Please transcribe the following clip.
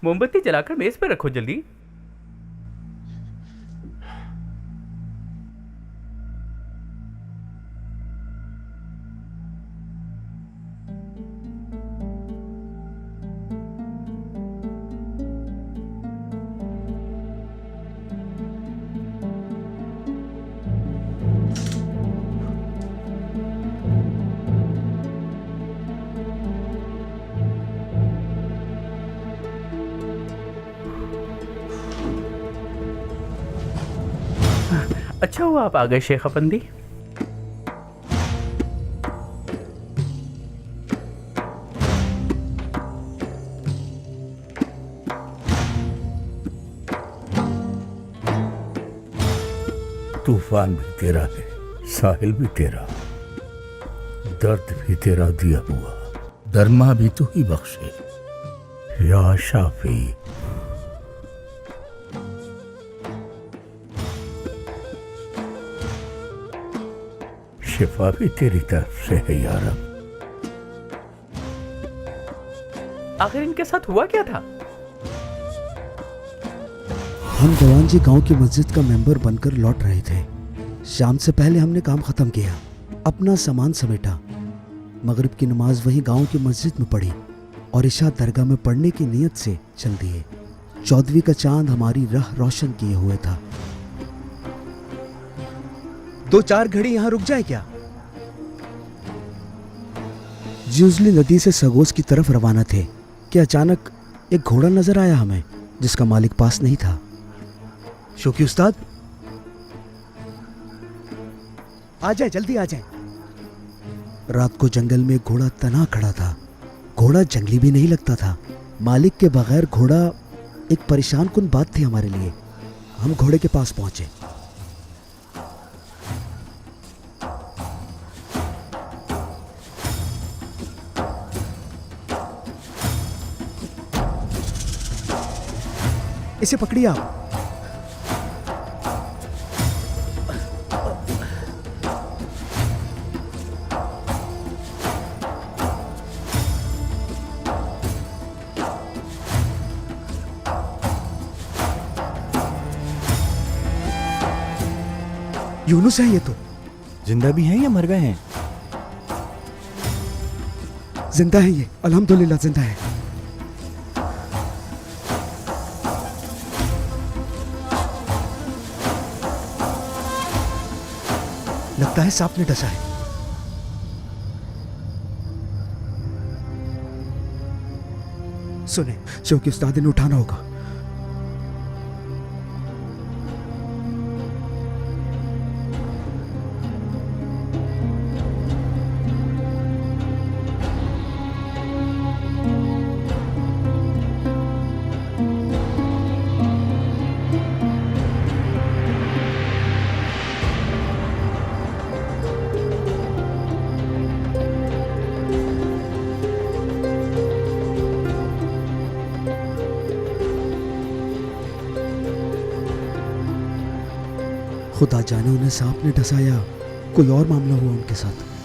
मोमबत्ती जलाकर मेज पर रखो जल्दी। अच्छा हुआ आप आ गए शेख अफंदी। तूफान भी तेरा है, साहिल भी तेरा, दर्द भी तेरा दिया हुआ, दरमा भी तू ही बख्शे या शाफी। शिफा भी तेरी तरफ से है या रब। आखिर इनके साथ हुआ क्या था? हम जवान जी गांव की मस्जिद का मेंबर बनकर लौट रहे थे। शाम से पहले हमने काम खत्म किया, अपना सामान समेटा, मगरिब की नमाज वहीं गांव की मस्जिद में पढ़ी और इशा दरगाह में पढ़ने की नीयत से चल दिए। चौदहवीं का चांद हमारी राह रोशन किए हुए था। 2-4 घड़ी यहां रुक जाए क्या? ज्यूजली नदी से सगोस की तरफ रवाना थे कि अचानक एक घोड़ा नजर आया हमें, जिसका मालिक पास नहीं था। शौकी उस्ताद, आ जाए, जल्दी आ जाए। रात को जंगल में घोड़ा तना खड़ा था। घोड़ा जंगली भी नहीं लगता था। मालिक के बगैर घोड़ा एक परेशान कुन बात थी हमारे लिए। हम घोड़े के पास पहुंचे। इसे पकड़िए आप। यूनुस है ये तो। जिंदा भी हैं या मर गए हैं? जिंदा है ये, अल्हम्दुलिल्लाह जिंदा है। लगता है सांप ने डसा है। सुने, शौकी उस्ताद ने उठाना होगा। खुदा जाने उन्हें सांप ने डसाया, कोई और मामला हुआ उनके साथ।